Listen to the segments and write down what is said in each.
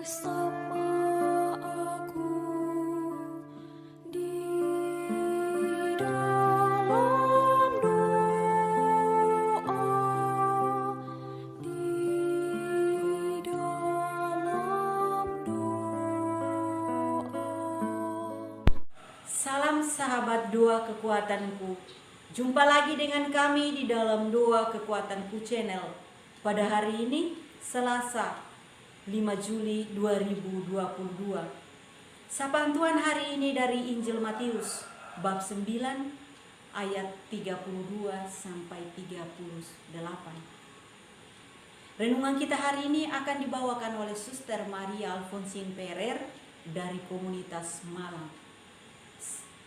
bersama aku di dalam doa, di dalam doa. Salam sahabat doa kekuatanku. Jumpa lagi dengan kami di dalam Doa Kekuatanku channel. Pada hari ini, Selasa 5 Juli 2022. Sapaan Tuhan hari ini dari Injil Matius bab 9 ayat 32 sampai 38. Renungan kita hari ini akan dibawakan oleh Suster Maria Alfonsin Perer dari komunitas Malang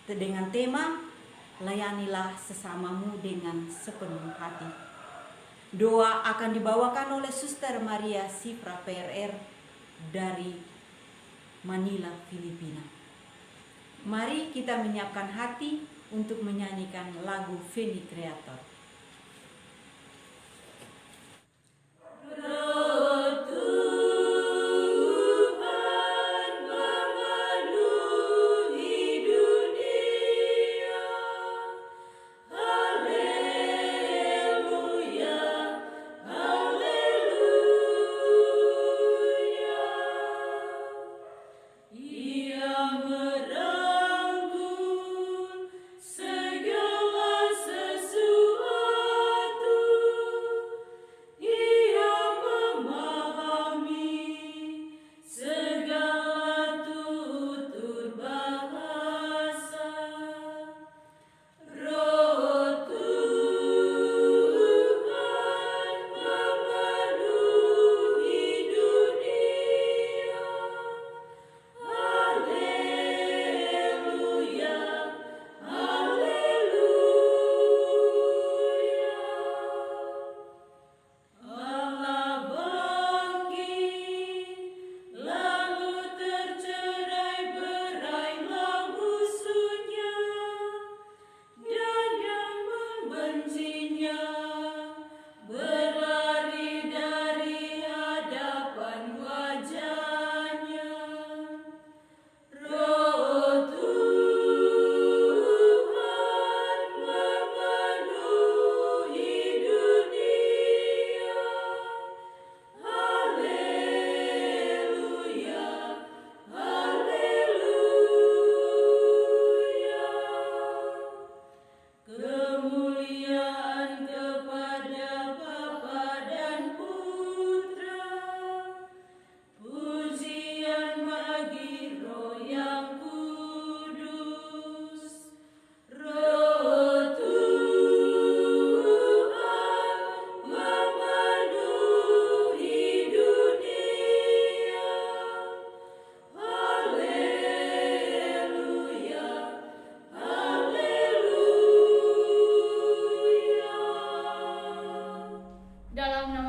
dengan tema layanilah sesamamu dengan sepenuh hati. Doa akan dibawakan oleh Suster Maria Sifra PRR dari Manila, Filipina. Mari kita menyiapkan hati untuk menyanyikan lagu Veni Creator.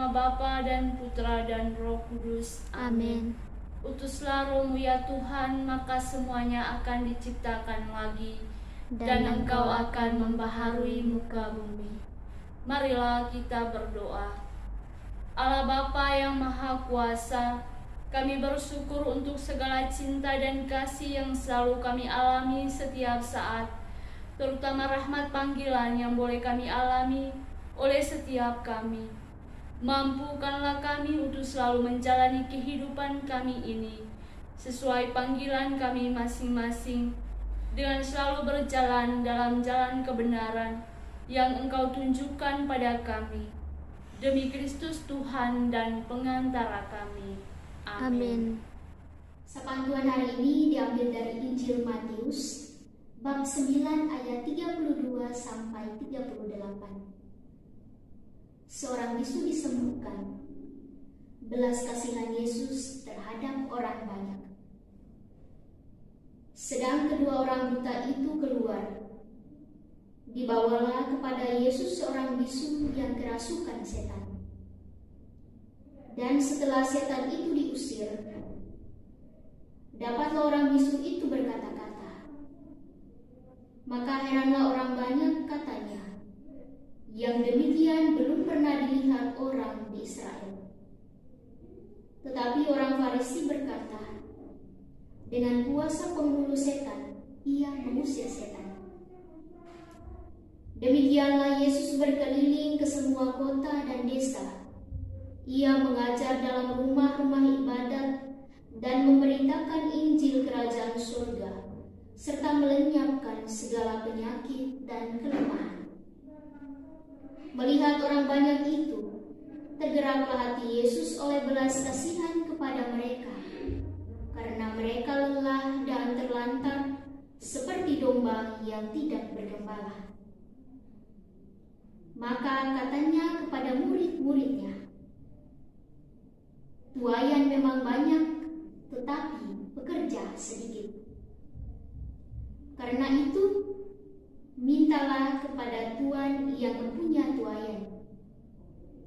Bapa dan Putra dan Roh Kudus. Amin. Utuslah Roh-Mu ya Tuhan, maka semuanya akan diciptakan lagi, dan Engkau akan membaharui muka bumi. Marilah kita berdoa. Allah Bapa yang Maha Kuasa, kami bersyukur untuk segala cinta dan kasih yang selalu kami alami setiap saat, terutama rahmat panggilan yang boleh kami alami oleh setiap kami. Mampukanlah kami untuk selalu menjalani kehidupan kami ini sesuai panggilan kami masing-masing, dengan selalu berjalan dalam jalan kebenaran yang Engkau tunjukkan pada kami. Demi Kristus Tuhan dan pengantara kami. Amin. Sapaan Tuhan hari ini diambil dari Injil Matius bab 9 ayat 32 sampai 38. Seorang bisu disembuhkan. Belas kasihan Yesus terhadap orang banyak. Sedang kedua orang buta itu keluar. Dibawalah kepada Yesus seorang bisu yang kerasukan setan. Dan setelah setan itu diusir, dapatlah orang bisu itu berkata-kata. Maka heranlah orang banyak, katanya, yang demikian belum pernah dilihat orang di Israel. Tetapi orang Farisi berkata, dengan kuasa penghulu setan, ia mengusir setan. Demikianlah Yesus berkeliling ke semua kota dan desa. Ia mengajar dalam rumah-rumah ibadat dan memberitakan Injil Kerajaan Surga, serta melenyapkan segala penyakit dan kelemahan. Melihat orang banyak itu, tergeraklah hati Yesus oleh belas kasihan kepada mereka, karena mereka lelah dan terlantar seperti domba yang tidak bergembala. Maka katanya kepada murid-muridnya, tuaian memang banyak, tetapi pekerja sedikit. Karena itu, mintalah kepada Tuhan yang mempunyai tuaian,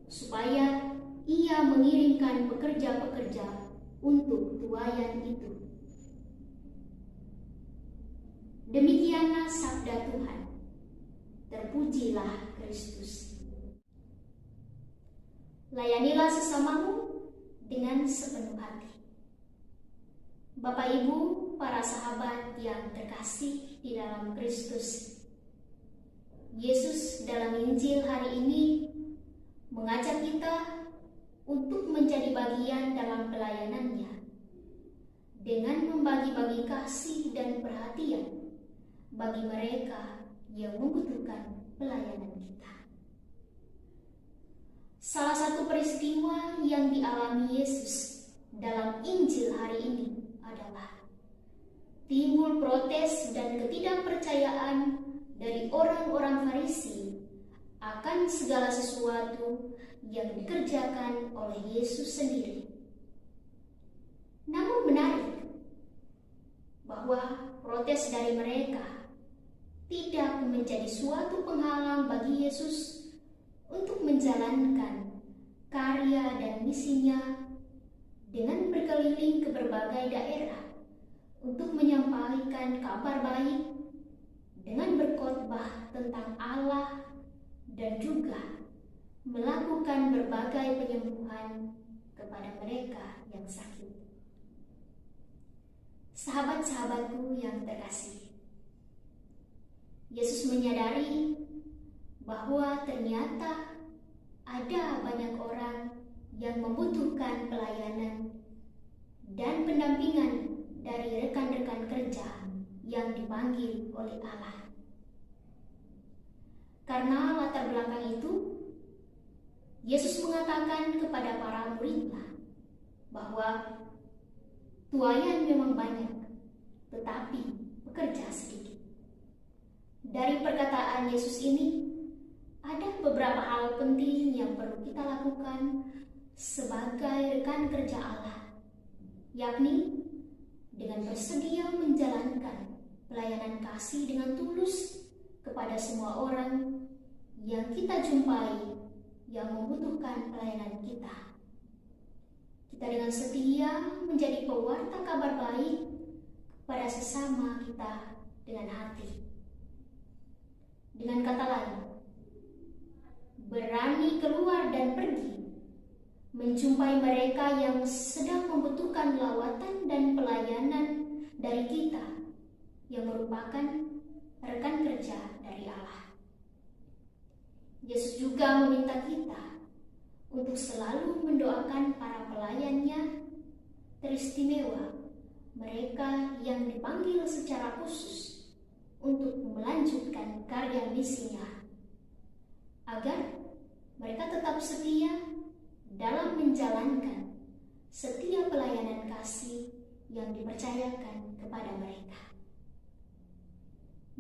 supaya ia mengirimkan pekerja-pekerja untuk tuaian itu. Demikianlah sabda Tuhan. Terpujilah Kristus. Layanilah sesamamu dengan sepenuh hati. Bapak Ibu, para sahabat yang terkasih di dalam Kristus, Yesus dalam Injil hari ini mengajak kita untuk menjadi bagian dalam pelayanannya dengan membagi-bagi kasih dan perhatian bagi mereka yang membutuhkan pelayanan kita. Salah satu peristiwa yang dialami Yesus dalam Injil hari ini adalah timbul protes dan ketidakpercayaan dari orang-orang Farisi akan segala sesuatu yang dikerjakan oleh Yesus sendiri. Namun menarik bahwa protes dari mereka tidak menjadi suatu penghalang bagi Yesus untuk menjalankan karya dan misinya dengan berkeliling ke berbagai daerah untuk menyampaikan kabar baik dengan berkhotbah tentang Allah dan juga melakukan berbagai penyembuhan kepada mereka yang sakit. Sahabat-sahabatku yang terkasih, Yesus menyadari bahwa ternyata ada banyak orang yang membutuhkan pelayanan dan pendampingan dari rekan-rekan kerja yang dipanggil oleh Allah. Karena latar belakang itu, Yesus mengatakan kepada para muridnya bahwa tuaian memang banyak, tetapi pekerja sedikit. Dari perkataan Yesus ini, ada beberapa hal penting yang perlu kita lakukan sebagai rekan kerja Allah, yakni dengan bersedia menjalankan pelayanan kasih dengan tulus kepada semua orang yang kita jumpai yang membutuhkan pelayanan kita. Kita dengan setia menjadi pewarta kabar baik kepada sesama kita dengan hati. Dengan kata lain, berani keluar dan pergi menjumpai mereka yang sedang membutuhkan lawatan dan pelayanan dari kita yang merupakan rekan kerja dari Allah. Yesus juga meminta kita untuk selalu mendoakan para pelayannya, teristimewa mereka yang dipanggil secara khusus untuk melanjutkan karya misinya, agar mereka tetap setia dalam menjalankan setiap pelayanan kasih yang dipercayakan kepada mereka.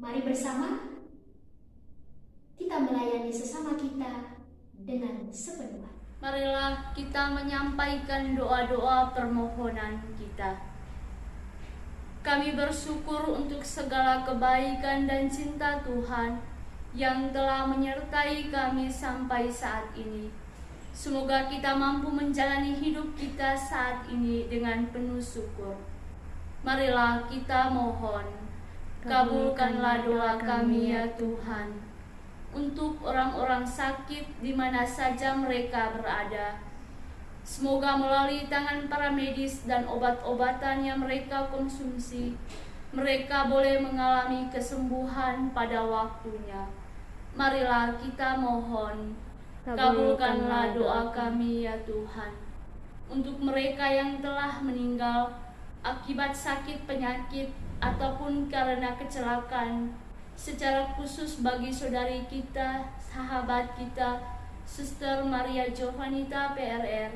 Mari bersama kita melayani sesama kita dengan sepenuh hati. Marilah kita menyampaikan doa-doa permohonan kita. Kami bersyukur untuk segala kebaikan dan cinta Tuhan yang telah menyertai kami sampai saat ini. Semoga kita mampu menjalani hidup kita saat ini dengan penuh syukur. Marilah kita mohon, kabulkanlah doa kami ya Tuhan, untuk orang-orang sakit di mana saja mereka berada, Semoga melalui tangan para medis dan obat-obatan yang mereka konsumsi, mereka boleh mengalami kesembuhan pada waktunya. Marilah kita mohon, kabulkanlah doa kami ya Tuhan. Untuk mereka yang telah meninggal akibat sakit penyakit ataupun karena kecelakaan, secara khusus bagi saudari kita, sahabat kita, Suster Maria Jovanita PRR.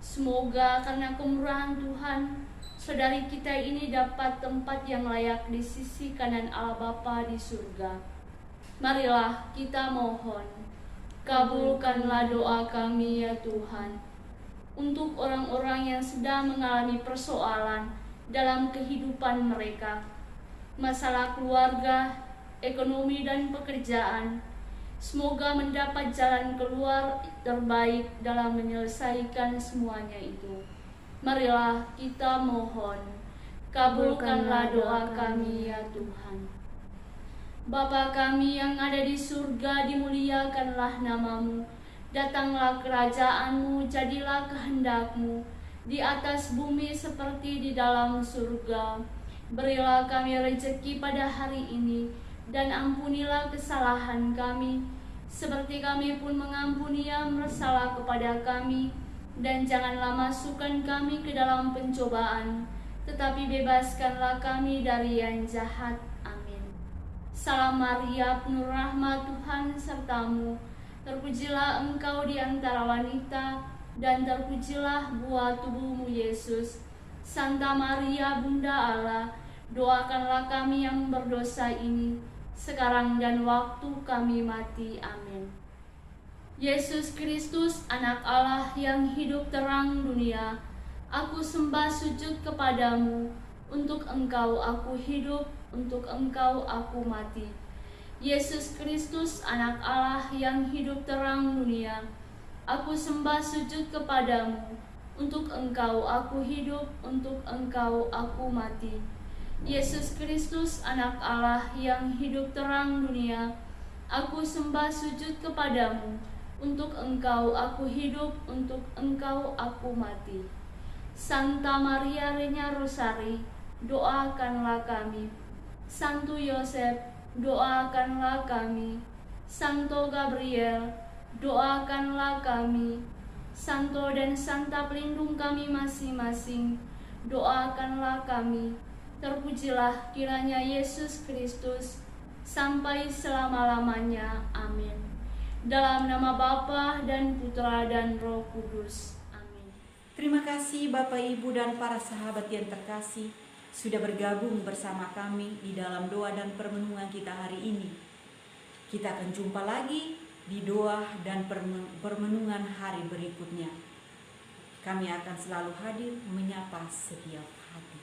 Semoga karena kemurahan Tuhan, saudari kita ini dapat tempat yang layak di sisi kanan Allah Bapa di surga. Marilah kita mohon, kabulkanlah doa kami ya Tuhan. Untuk orang-orang yang sedang mengalami persoalan dalam kehidupan mereka, masalah keluarga, ekonomi dan pekerjaan, semoga mendapat jalan keluar terbaik dalam menyelesaikan semuanya itu. Marilah kita mohon, kabulkanlah doa kami ya Tuhan. Bapa kami yang ada di surga, dimuliakanlah namamu. Datanglah kerajaan-Mu, jadilah kehendak-Mu di atas bumi seperti di dalam surga. Berilah kami rezeki pada hari ini, dan ampunilah kesalahan kami, seperti kami pun mengampuni yang bersalah kepada kami. Dan janganlah masukkan kami ke dalam pencobaan, tetapi bebaskanlah kami dari yang jahat. Amin. Salam Maria, penuh rahmat, Tuhan sertamu. Terpujilah engkau di antara wanita, dan terpujilah buah tubuhmu Yesus. Santa Maria, Bunda Allah, doakanlah kami yang berdosa ini, sekarang dan waktu kami mati. Amin. Yesus Kristus, Anak Allah yang hidup terang dunia, aku sembah sujud kepadamu. Untuk Engkau aku hidup, untuk Engkau aku mati. Yesus Kristus, Anak Allah yang hidup terang dunia, aku sembah sujud kepadamu. Untuk Engkau aku hidup, untuk Engkau aku mati. Yesus Kristus, Anak Allah yang hidup terang dunia, aku sembah sujud kepadamu. Untuk Engkau aku hidup, untuk Engkau aku mati. Santa Maria Reina Rosari, doakanlah kami. Santo Yosef, doakanlah kami. Santo Gabriel, doakanlah kami. Santo dan Santa pelindung kami masing-masing, doakanlah kami. Terpujilah kiranya Yesus Kristus sampai selama-lamanya. Amin. Dalam nama Bapa dan Putra dan Roh Kudus. Amin. Terima kasih Bapak, Ibu, dan para sahabat yang terkasih sudah bergabung bersama kami di dalam doa dan permenungan kita hari ini. Kita akan jumpa lagi di doa dan permenungan hari berikutnya. Kami akan selalu hadir menyapa setiap hati.